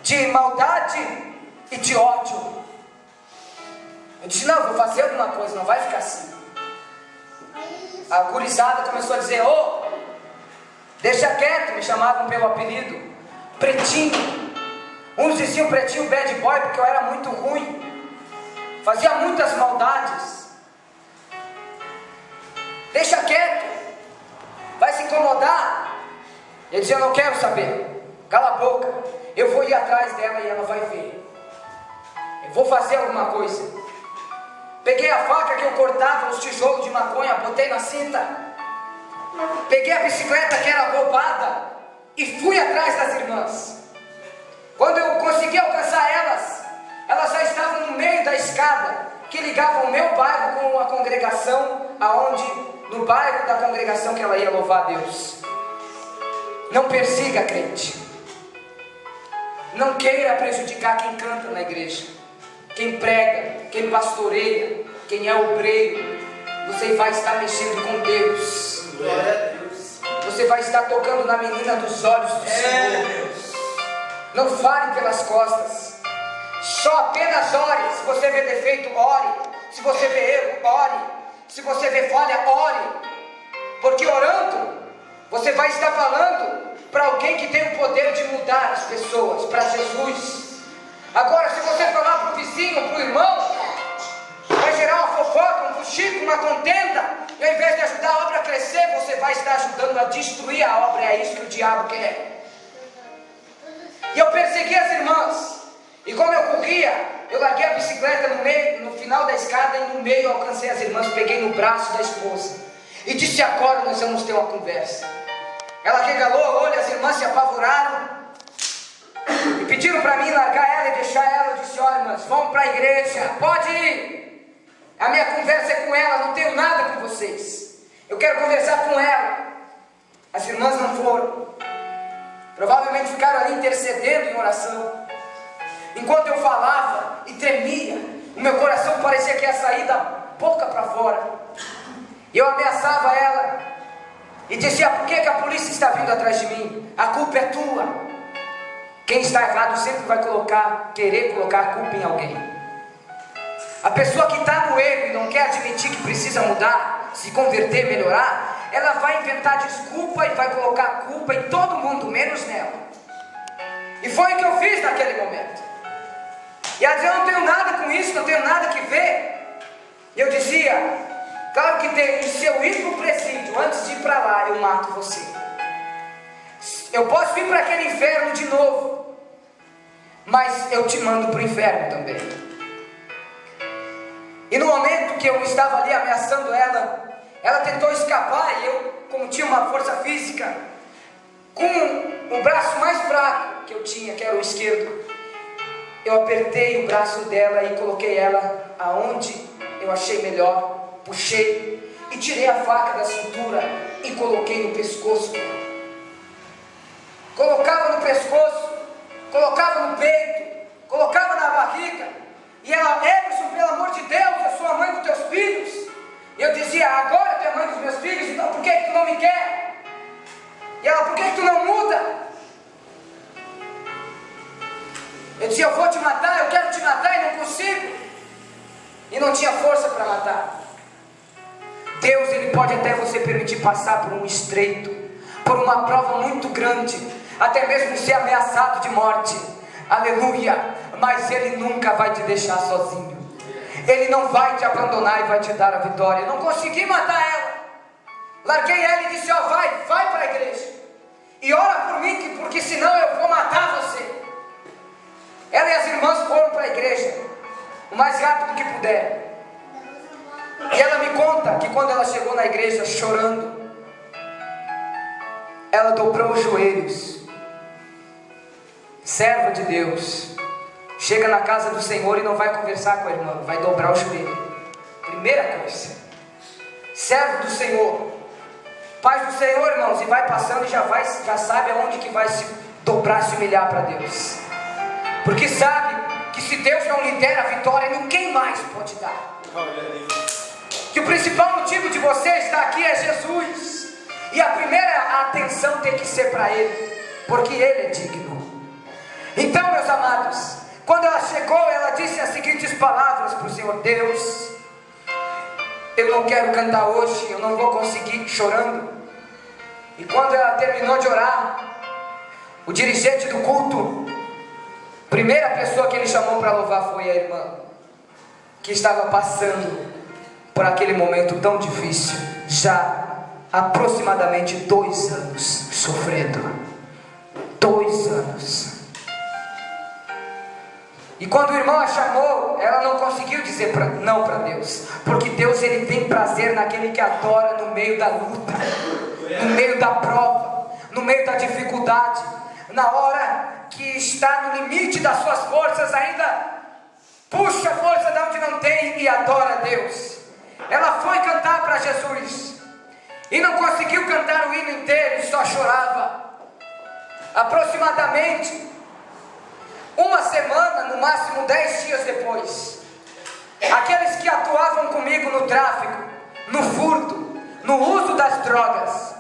[SPEAKER 1] de maldade e de ódio. Eu disse: não, vou fazer alguma coisa, não vai ficar assim. A gurizada começou a dizer: ô, deixa quieto, me chamavam pelo apelido, Pretinho. Uns diziam Pretinho bad boy, porque eu era muito ruim, fazia muitas maldades. Deixa quieto, vai se incomodar. Eu dizia: eu não quero saber, cala a boca, eu vou ir atrás dela e ela vai ver. Eu vou fazer alguma coisa. Peguei a faca que eu cortava os tijolos de maconha, botei na cinta. Peguei a bicicleta que era roubada e fui atrás das irmãs. Quando eu consegui alcançar elas, elas já estavam no meio da escada que ligava o meu bairro com a congregação, no bairro da congregação que ela ia louvar a Deus. Não persiga, crente. Não queira prejudicar quem canta na igreja, quem prega, quem pastoreia, quem é obreiro. Você vai estar mexendo com Deus.
[SPEAKER 2] Glória a Deus.
[SPEAKER 1] Você vai estar tocando na menina dos olhos do Senhor. Não fale pelas costas. Só apenas ore. Se você vê defeito, ore. Se você vê erro, ore. Se você vê falha, ore. Porque orando, você vai estar falando para alguém que tem o poder de mudar as pessoas, para Jesus. Agora, se você falar para o vizinho, para o irmão, vai gerar uma fofoca, um fuxico, uma contenda, e ao invés de ajudar a obra a crescer, você vai estar ajudando a destruir a obra. É isso que o diabo quer. E eu persegui as irmãs, e como eu corria, eu larguei a bicicleta no final da escada, e no meio eu alcancei as irmãs, peguei no braço da esposa e disse: agora nós vamos ter uma conversa. Ela regalou o olho, as irmãs se apavoraram e pediram para mim largar ela e deixar ela. Eu disse: olha, irmãs, vamos para a igreja, pode ir, a minha conversa é com ela, não tenho nada com vocês, eu quero conversar com ela. As irmãs não foram, provavelmente ficaram ali intercedendo em oração. Enquanto eu falava e tremia, o meu coração parecia que ia sair da boca para fora. E eu ameaçava ela e dizia: por que a polícia está vindo atrás de mim? A culpa é tua. Quem está errado sempre vai querer colocar a culpa em alguém. A pessoa que está no erro e não quer admitir que precisa mudar, se converter, melhorar, ela vai inventar desculpa e vai colocar a culpa em todo mundo, menos nela. E foi o que eu fiz naquele momento. E ela dizia: eu não tenho nada com isso, não tenho nada que ver. E eu dizia: claro que tem, e se eu ir para o presídio, antes de ir para lá, eu mato você. Eu posso ir para aquele inferno de novo, mas eu te mando para o inferno também. E no momento que eu estava ali ameaçando ela, ela tentou escapar, e eu, como tinha uma força física, com o braço mais fraco que eu tinha, que era o esquerdo, eu apertei o braço dela e coloquei ela aonde eu achei melhor, puxei e tirei a faca da cintura e coloquei no pescoço. Colocava no pescoço, colocava no peito, colocava na barriga, e ela: Emerson, pelo amor de Deus, eu sou a mãe dos teus filhos. E eu dizia: agora tu é a mãe dos meus filhos, então por que tu não me quer? E ela: por que tu não muda? Eu dizia: eu vou te matar, eu quero te matar e não consigo. E não tinha força para matar. Deus, Ele pode até você permitir passar por um estreito, por uma prova muito grande, até mesmo ser ameaçado de morte, aleluia, mas Ele nunca vai te deixar sozinho. Ele não vai te abandonar e vai te dar a vitória. Eu não consegui matar ela, larguei ela e disse: ó, vai para a igreja e ora por mim, porque senão eu vou matar você. Ela e as irmãs foram para a igreja o mais rápido que puderam. E ela me conta que quando ela chegou na igreja chorando, ela dobrou os joelhos. Serva de Deus, chega na casa do Senhor e não vai conversar com a irmã, vai dobrar o joelho. Primeira coisa, servo do Senhor, paz do Senhor, irmãos, e vai passando e já sabe aonde que vai se dobrar, se humilhar para Deus, porque sabe que se Deus não lhe der a vitória, ninguém mais pode dar. Que o principal motivo de você estar aqui é Jesus, e a primeira atenção tem que ser para Ele, porque Ele é digno. Então, meus amados, quando ela chegou, ela disse as seguintes palavras para o Senhor: Deus, eu não quero cantar hoje, eu não vou conseguir, chorando. E quando ela terminou de orar, o dirigente do culto, primeira pessoa que ele chamou para louvar foi a irmã, que estava passando por aquele momento tão difícil, já aproximadamente 2 anos sofrendo. 2 anos. E quando o irmão a chamou, ela não conseguiu dizer não para Deus, porque Deus, Ele tem prazer naquele que adora no meio da luta, no meio da prova, no meio da dificuldade, na hora que está no limite das suas forças, ainda puxa a força de onde não tem e adora a Deus. Ela foi cantar para Jesus e não conseguiu cantar o hino inteiro e só chorava. Aproximadamente uma semana, no máximo 10 dias depois, aqueles que atuavam comigo no tráfico, no furto, no uso das drogas,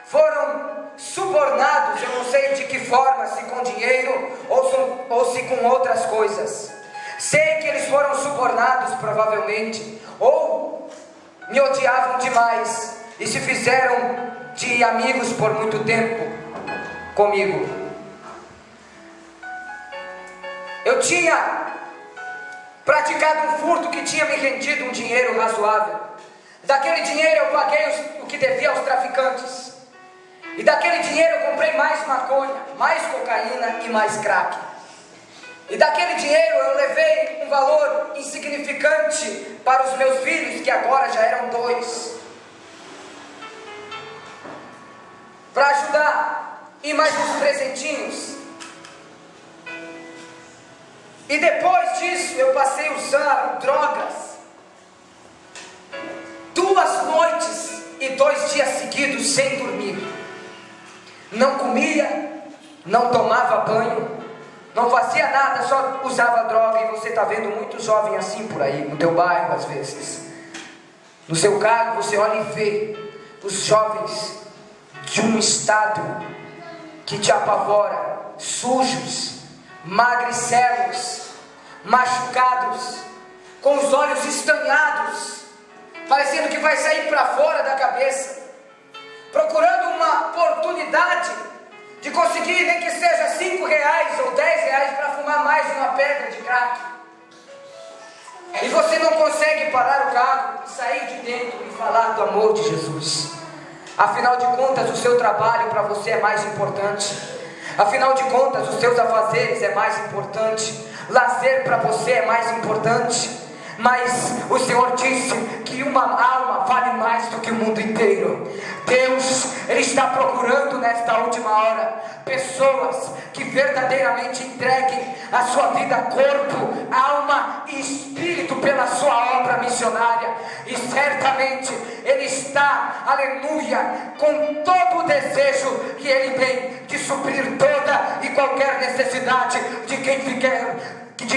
[SPEAKER 1] foram subornados, eu não sei de que forma, se com dinheiro ou se com outras coisas. Sei que eles foram subornados provavelmente, ou me odiavam demais e se fizeram de amigos por muito tempo comigo. Eu tinha praticado um furto que tinha me rendido um dinheiro razoável. Daquele dinheiro eu paguei o que devia aos traficantes. E daquele dinheiro eu comprei mais maconha, mais cocaína e mais crack. E daquele dinheiro eu levei um valor insignificante para os meus filhos, que agora já eram 2, para ajudar, e mais uns presentinhos. E depois disso eu passei a usar drogas 2 noites e 2 dias seguidos sem dormir. Não comia, não tomava banho, não fazia nada, só usava droga. E você está vendo muito jovem assim por aí, no teu bairro às vezes. No seu carro você olha e vê os jovens de um estado que te apavora, sujos, magricelos, machucados, com os olhos estanhados, parecendo que vai sair para fora da cabeça, procurando uma oportunidade de conseguir, nem que seja R$5 ou R$10 para fumar mais uma pedra de crack. E você não consegue parar o carro e sair de dentro e falar do amor de Jesus. Afinal de contas, o seu trabalho para você é mais importante. Afinal de contas, os seus afazeres é mais importante. Lazer para você é mais importante. Mas o Senhor disse que uma alma vale mais do que o mundo inteiro. Deus, Ele está procurando nesta última hora pessoas que verdadeiramente entreguem a sua vida, corpo, alma e espírito pela sua obra missionária. E certamente Ele está, aleluia, com todo o desejo que Ele tem de suprir toda e qualquer necessidade de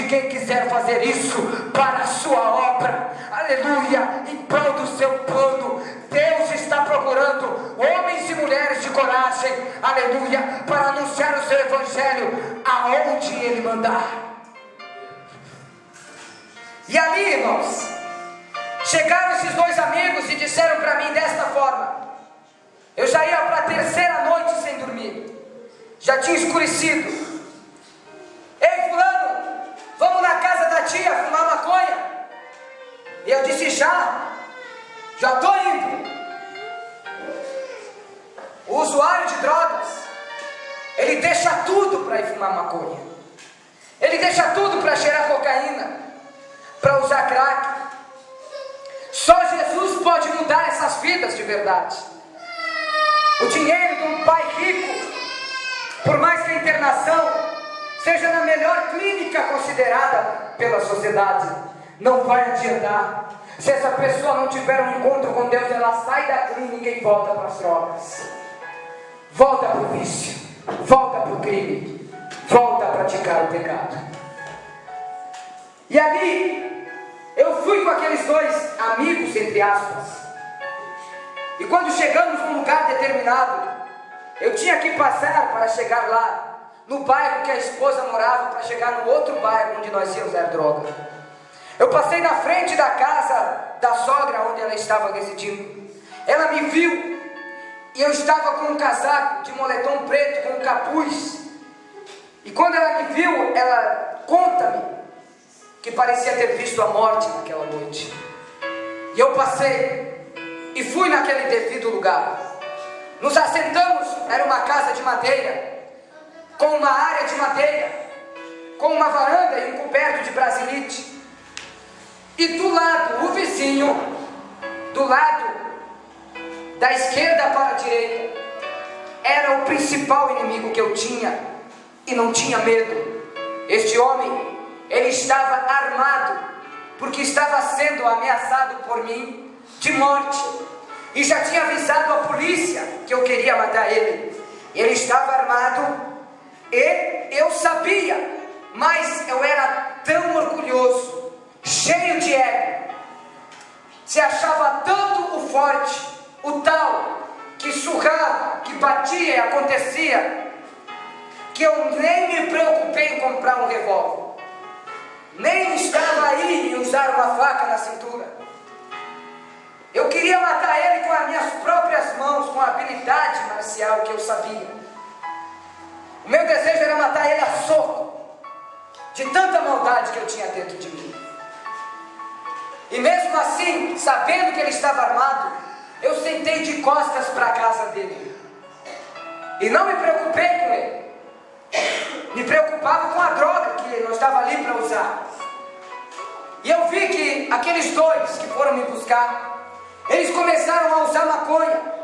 [SPEAKER 1] quem quiser fazer isso para a sua obra, aleluia, em prol do seu plano. Deus está procurando homens e mulheres de coragem, aleluia, para anunciar o seu evangelho aonde Ele mandar. E ali, irmãos, chegaram esses 2 amigos e disseram para mim desta forma. Eu já ia para a 3ª noite sem dormir, já tinha escurecido. Ei, fulano, vamos na casa da tia fumar maconha? E eu disse, já estou indo. O usuário de drogas, ele deixa tudo para ir fumar maconha. Ele deixa tudo para cheirar cocaína, para usar crack. Só Jesus pode mudar essas vidas de verdade. O dinheiro de um pai rico, por mais que a internação seja na melhor clínica considerada pela sociedade, não vai adiantar. Se essa pessoa não tiver um encontro com Deus, ela sai da clínica e volta para as drogas, volta para o vício, volta para o crime, volta a praticar o pecado. E ali eu fui com aqueles 2 amigos, entre aspas. E quando chegamos num lugar determinado, eu tinha que passar para chegar lá no bairro que a esposa morava, para chegar no outro bairro onde nós íamos dar droga. Eu passei na frente da casa da sogra onde ela estava residindo. Ela me viu e eu estava com um casaco de moletom preto com um capuz. E quando ela me viu, ela conta-me que parecia ter visto a morte naquela noite. E eu passei e fui naquele devido lugar. Nos assentamos, era uma casa de madeira, com uma área de madeira, com uma varanda e um coberto de brasilite. E do lado, o vizinho, do lado da esquerda para a direita, era o principal inimigo que eu tinha, e não tinha medo. Este homem, ele estava armado, porque estava sendo ameaçado por mim de morte, e já tinha avisado a polícia que eu queria matar ele. Ele estava armado, e eu sabia, mas eu era tão orgulhoso, cheio de ego, se achava tanto o forte, o tal, que surrava, que batia e acontecia, que eu nem me preocupei em comprar um revólver, nem estava aí em usar uma faca na cintura. Eu queria matar ele com as minhas próprias com a habilidade marcial que eu sabia. O meu desejo era matar ele a soco, de tanta maldade que eu tinha dentro de mim. E mesmo assim, sabendo que ele estava armado, eu sentei de costas para a casa dele. E não me preocupei com ele. Me preocupava com a droga que ele não estava ali para usar. E eu vi que aqueles dois que foram me buscar, eles começaram a usar maconha,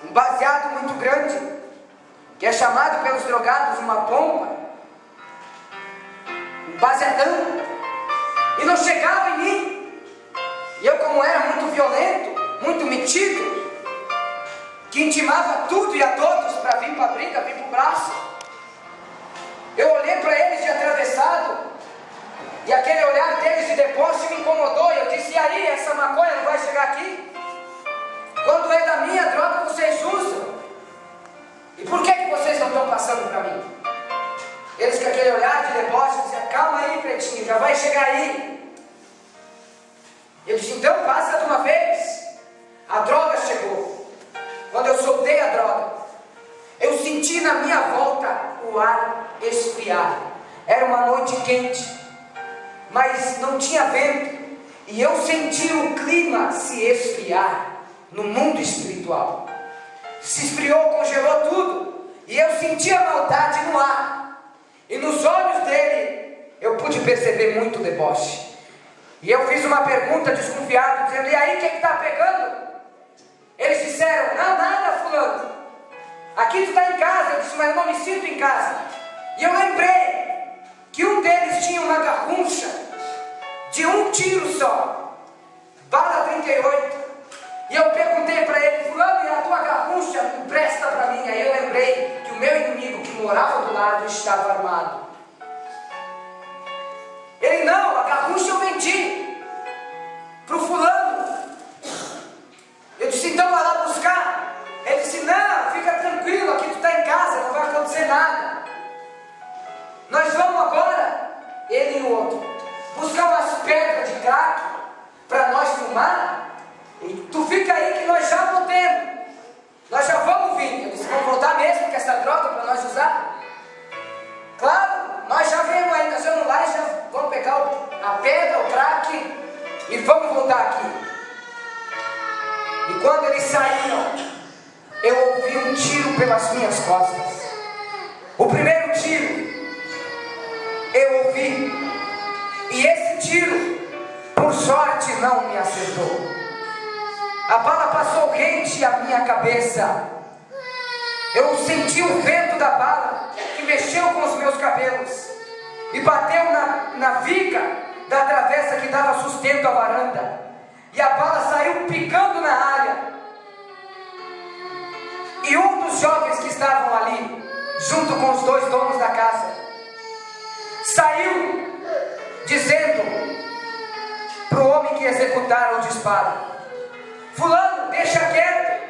[SPEAKER 1] um baseado muito grande, que é chamado pelos drogados uma bomba, um baseadão, e não chegava em mim. E eu, como era muito violento, muito metido, que intimava tudo e a todos para vir para a briga, vir para o braço, eu olhei para eles de atravessado, e aquele olhar deles de deboche me incomodou, e eu disse: e aí, essa maconha não vai chegar aqui? Quando é da minha droga, vocês usam. E por que vocês não estão passando para mim? Eles, com aquele olhar de deboche, diziam: calma aí, pretinho, já vai chegar aí. Eu disse: então passa de uma vez. A droga chegou. Quando eu soltei a droga, eu senti na minha volta o ar esfriar. Era uma noite quente, mas não tinha vento. E eu senti o clima se esfriar no mundo espiritual. Se esfriou, congelou tudo. E eu senti a maldade no ar. E nos olhos dele eu pude perceber muito deboche. E eu fiz uma pergunta desconfiada, dizendo: e aí, o que está pegando? Eles disseram: não, nada, fulano. Aqui tu está em casa. Eu disse: mas eu não me sinto em casa. E eu lembrei que um deles tinha uma garrucha de um tiro só, bala 38. E eu perguntei para ele: fulano, e a tua garrucha me presta para mim? Aí eu lembrei que o meu inimigo que morava do lado estava armado. Ele: não, a garrucha eu vendi para o fulano. Eu disse: então vai lá buscar. Ele disse: não, fica tranquilo, aqui tu está em casa, não vai acontecer nada. Nós vamos agora, ele e o outro, buscar umas pedras de crack para nós fumar. E tu fica aí que nós já voltemos. Nós já vamos vir. Eu disse: vamos voltar mesmo com essa droga para nós usar? Claro, nós já viemos aí, nós vamos lá e já vamos pegar a pedra, o crack e vamos voltar aqui. E quando eles saíram, eu ouvi um tiro pelas minhas costas. O primeiro tiro eu ouvi, e esse tiro, por sorte, não me acertou. A bala passou rente à minha cabeça. Eu senti o vento da bala que mexeu com os meus cabelos e bateu na viga da travessa que dava sustento à varanda. E a bala saiu picando na área. E um dos jovens que estavam ali, junto com os dois donos da casa, saiu dizendo para o homem que executara o disparo: fulano, deixa quieto,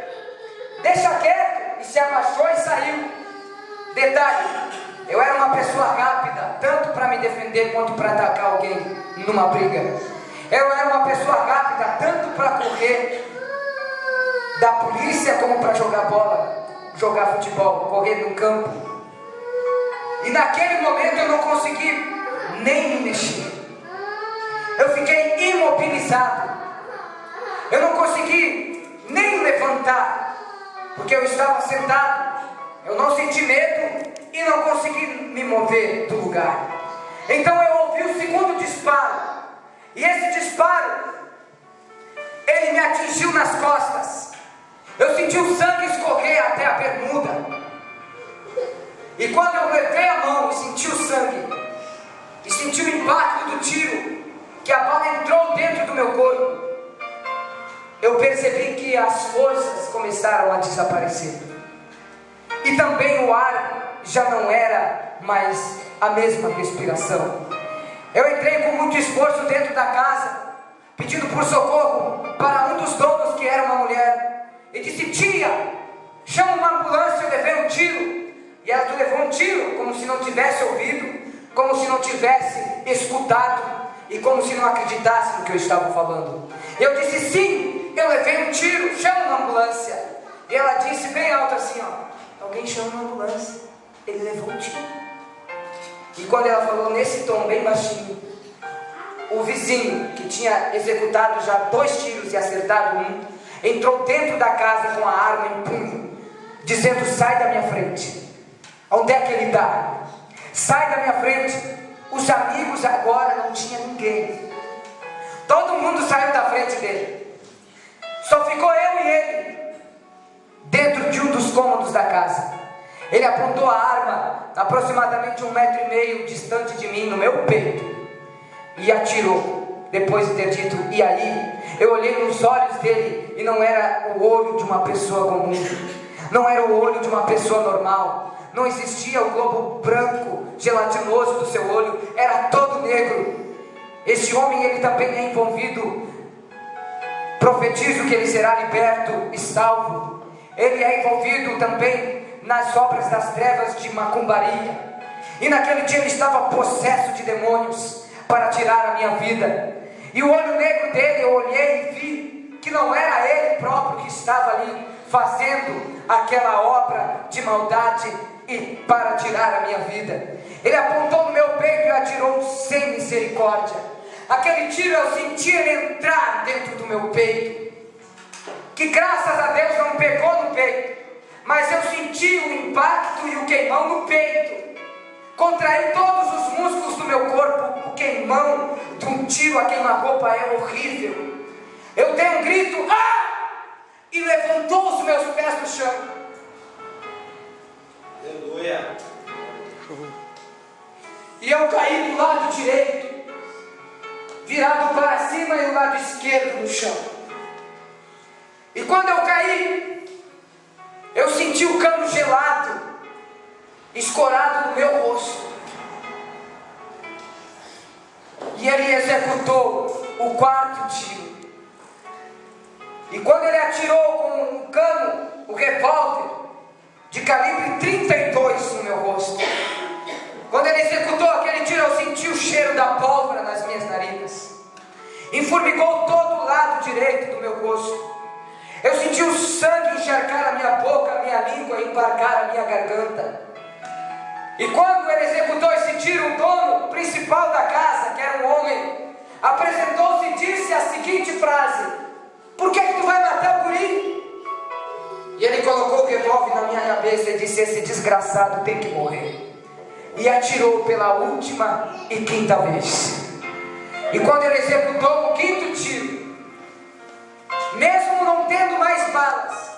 [SPEAKER 1] e se abaixou e saiu. Detalhe: eu era uma pessoa rápida, tanto para me defender quanto para atacar alguém numa briga. Eu era uma pessoa rápida, tanto para correr da polícia como para jogar bola, jogar futebol, correr no campo. E naquele momento eu não consegui nem me mexer. Eu fiquei imobilizado. Eu não consegui nem levantar, porque eu estava sentado. Eu não senti medo e não consegui me mover do lugar. Então eu ouvi o segundo disparo. E esse disparo, ele me atingiu nas costas. Eu senti o sangue escorrer até a bermuda. E quando eu levei a mão e senti o sangue, e senti o impacto do tiro, que a bala entrou dentro do meu corpo, eu percebi que as forças começaram a desaparecer. E também o ar já não era mais a mesma respiração. Eu entrei com muito esforço dentro da casa, pedindo por socorro para um dos donos, que era uma mulher, e disse: tia, chama uma ambulância, eu levei um tiro. E ela levou um tiro, como se não tivesse ouvido, como se não tivesse escutado, e como se não acreditasse no que eu estava falando. Eu disse: sim, eu levei um tiro, chama uma ambulância. E ela disse bem alto assim, ó: alguém chama uma ambulância, ele levou um tiro. E quando ela falou nesse tom bem baixinho, o vizinho, que tinha executado já 2 tiros e acertado um, entrou dentro da casa com a arma em punho, dizendo: sai da minha frente. Onde é que ele está? Sai da minha frente. Os amigos agora não tinha ninguém. Todo mundo saiu da frente dele. Só ficou eu e ele dentro de um dos cômodos da casa. Ele apontou a arma aproximadamente 1,5 metro distante de mim, no meu peito, e atirou. Depois de ter dito "e aí?", eu olhei nos olhos dele e não era o olho de uma pessoa comum, não era o olho de uma pessoa normal. Não existia o globo branco gelatinoso do seu olho, era todo negro. Esse homem, ele também é envolvido, profetizo que ele será liberto e salvo. Ele é envolvido também nas obras das trevas de macumbaria. E naquele dia ele estava possesso de demônios para tirar a minha vida. E o olho negro dele, eu olhei e vi que não era ele próprio que estava ali fazendo aquela obra de maldade e para tirar a minha vida. Ele apontou no meu peito e atirou sem misericórdia. Aquele tiro eu senti ele entrar dentro do meu peito, que graças a Deus não pegou no peito, mas eu senti o impacto e o queimão no peito. Contraí todos os músculos do meu corpo. O queimão de um tiro a queima-roupa é horrível. Eu dei um grito, e levantou os meus pés do chão.
[SPEAKER 2] Aleluia.
[SPEAKER 1] E eu caí do lado direito, virado para cima, e o lado esquerdo no chão. E quando eu caí, eu senti o cano gelado escorado no meu rosto. E ele executou o 4º tiro. E quando ele atirou com um cano, o revólver de calibre 32 no meu rosto, quando ele executou aquele tiro, eu senti o cheiro da pólvora nas minhas narinas. Informigou todo o lado direito do meu rosto. Eu senti o sangue encharcar a minha boca, a minha língua, embarcar a minha garganta. E quando ele executou esse tiro, o dono principal da casa, que era um homem, apresentou-se e disse a seguinte frase: por que tu vai matar o guri? E ele colocou o revólver na minha cabeça e disse: esse desgraçado tem que morrer. E atirou pela última e 5ª vez. E quando ele executou o 5º tiro, mesmo não tendo mais balas,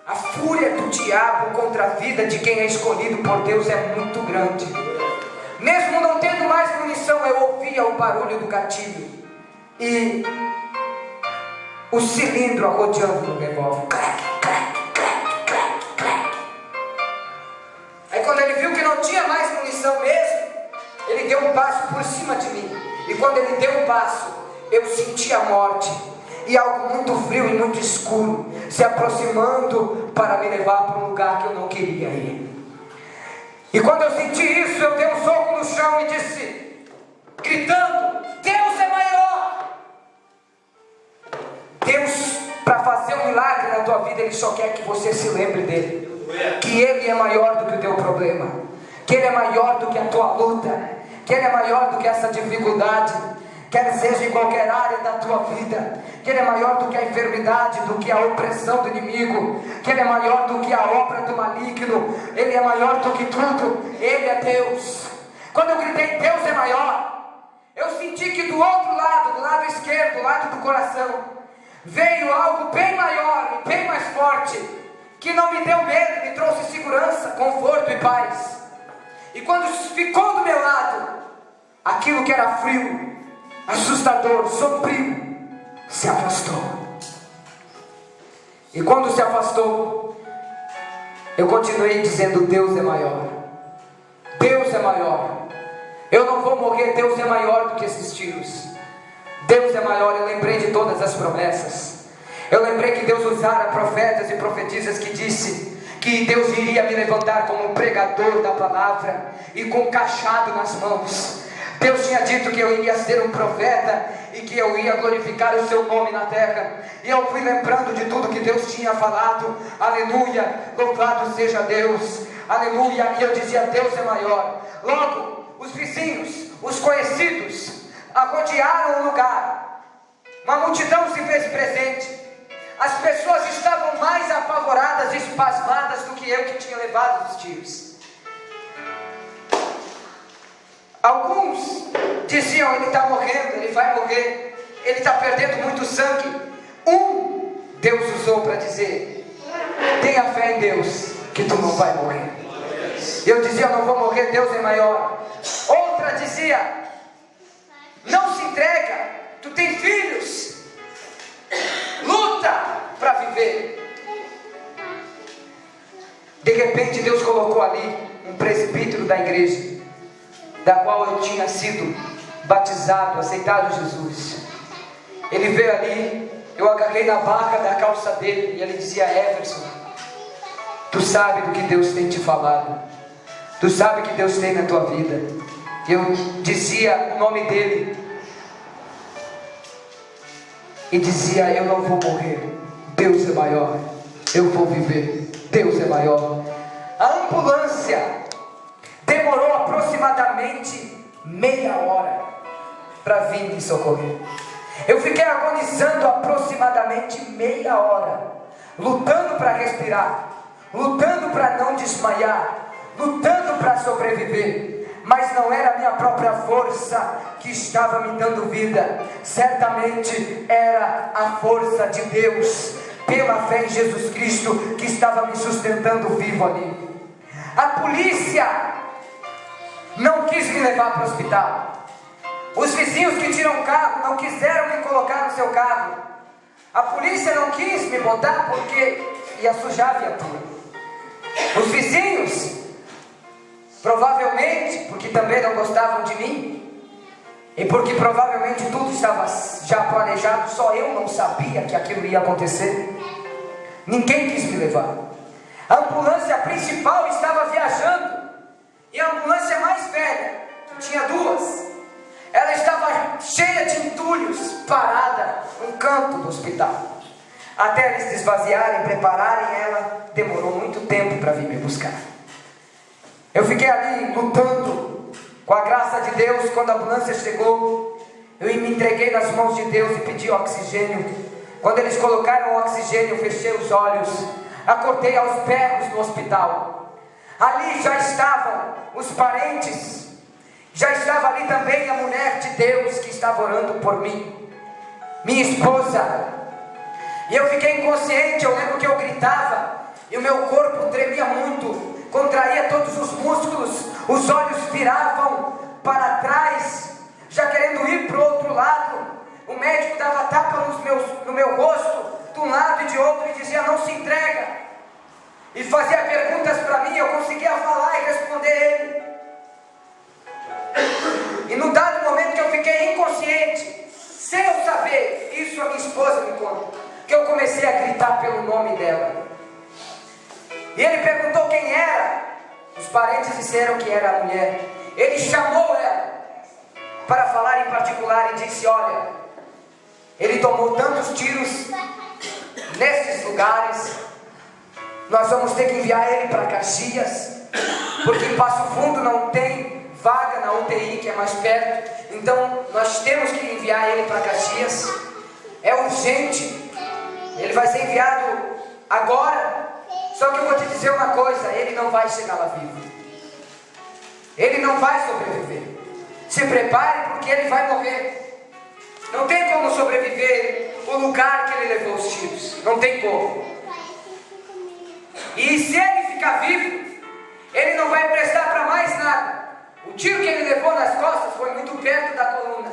[SPEAKER 1] a fúria do diabo contra a vida de quem é escolhido por Deus é muito grande. Mesmo não tendo mais munição, eu ouvia o barulho do gatilho e o cilindro arrodeando no revólver. Clac, clac, clac, clac, clac. Aí quando ele viu que não tinha mais munição mesmo, ele deu um passo por cima de mim. E quando ele deu um passo, eu senti a morte e algo muito frio e muito escuro se aproximando para me levar para um lugar que eu não queria ir. E quando eu senti isso, eu dei um soco no chão e disse, gritando: Deus é maior! Deus, para fazer um milagre na tua vida, Ele só quer que você se lembre dEle, que Ele é maior do que o teu problema, que Ele é maior do que a tua luta, que Ele é maior do que essa dificuldade, quer seja em qualquer área da tua vida, que Ele é maior do que a enfermidade, do que a opressão do inimigo, que Ele é maior do que a obra do maligno, Ele é maior do que tudo, Ele é Deus. Quando eu gritei Deus é maior, eu senti que do outro lado, do lado esquerdo, do lado do coração, veio algo bem maior e bem mais forte, que não me deu medo, me trouxe segurança, conforto e paz. E quando ficou do meu lado, aquilo que era frio, assustador, sombrio, se afastou. E quando se afastou, eu continuei dizendo: Deus é maior, Deus é maior, eu não vou morrer, Deus é maior do que esses tiros, Deus é maior. Eu lembrei de todas as promessas, eu lembrei que Deus usara profetas e profetisas que disse que Deus iria me levantar como um pregador da palavra e com um cajado nas mãos. Deus tinha dito que eu iria ser um profeta e que eu ia glorificar o seu nome na terra. E eu fui lembrando de tudo que Deus tinha falado. Aleluia, louvado seja Deus. Aleluia, e eu dizia: Deus é maior. Logo, os vizinhos, os conhecidos, rodearam o lugar. Uma multidão se fez presente. As pessoas estavam mais apavoradas e espasmadas do que eu, que tinha levado os tiros. Alguns diziam: ele está morrendo, ele vai morrer, ele está perdendo muito sangue. Deus usou para dizer: tenha fé em Deus, que tu não vai morrer. Eu dizia: eu não vou morrer, Deus é maior. Outra dizia: não se entrega, tu tem filhos, luta para viver. De repente Deus colocou ali um presbítero da igreja, da qual eu tinha sido batizado, aceitado Jesus. Ele veio ali, eu agarrei na barra da calça dele e ele dizia: Everson, tu sabe do que Deus tem te falado, tu sabe que Deus tem na tua vida. Eu dizia o nome dele e dizia: eu não vou morrer, Deus é maior, eu vou viver, Deus é maior. A ambulância demorou aproximadamente meia hora para vir me socorrer. Eu fiquei agonizando aproximadamente meia hora, lutando para respirar, lutando para não desmaiar, lutando para sobreviver. Mas não era a minha própria força que estava me dando vida, certamente era a força de Deus, pela fé em Jesus Cristo, que estava me sustentando vivo ali. A polícia não quis me levar para o hospital. Os vizinhos que tiram o carro não quiseram me colocar no seu carro. A polícia não quis me botar porque ia sujar a viatura. Os vizinhos, provavelmente porque também não gostavam de mim, e porque provavelmente tudo estava já planejado, só eu não sabia que aquilo ia acontecer. Ninguém quis me levar. A ambulância principal estava viajando, e a ambulância mais velha, que tinha duas, ela estava cheia de entulhos, parada no canto do hospital. Até eles se esvaziarem, prepararem ela, demorou muito tempo para vir me buscar. Eu fiquei ali lutando, com a graça de Deus. Quando a ambulância chegou, eu me entreguei nas mãos de Deus e pedi oxigênio. Quando eles colocaram o oxigênio, eu fechei os olhos, acordei aos berros no hospital. Ali já estavam os parentes, já estava ali também a mulher de Deus que estava orando por mim, minha esposa. E eu fiquei inconsciente. Eu lembro que eu gritava e o meu corpo tremia muito, contraía todos os músculos, os olhos viravam para trás, já querendo ir para o outro lado. O médico dava tapa no meu rosto, de um lado e de outro, e dizia: não se entrega, e fazia perguntas para mim. Eu conseguia falar e responder ele. E no dado momento que eu fiquei inconsciente, sem eu saber, isso a minha esposa me conta, que eu comecei a gritar pelo nome dela. E ele perguntou quem era. Os parentes disseram que era a mulher. Ele chamou ela para falar em particular e disse: olha, ele tomou tantos tiros nesses lugares, nós vamos ter que enviar ele para Caxias, porque em Passo Fundo não tem vaga na UTI, que é mais perto. Então nós temos que enviar ele para Caxias, é urgente, ele vai ser enviado agora. Só que eu vou te dizer uma coisa: ele não vai chegar lá vivo, ele não vai sobreviver. Se prepare, porque ele vai morrer. Não tem como sobreviver o lugar que ele levou os tiros, não tem como. E se ele ficar vivo, ele não vai prestar para mais nada. O tiro que ele levou nas costas foi muito perto da coluna,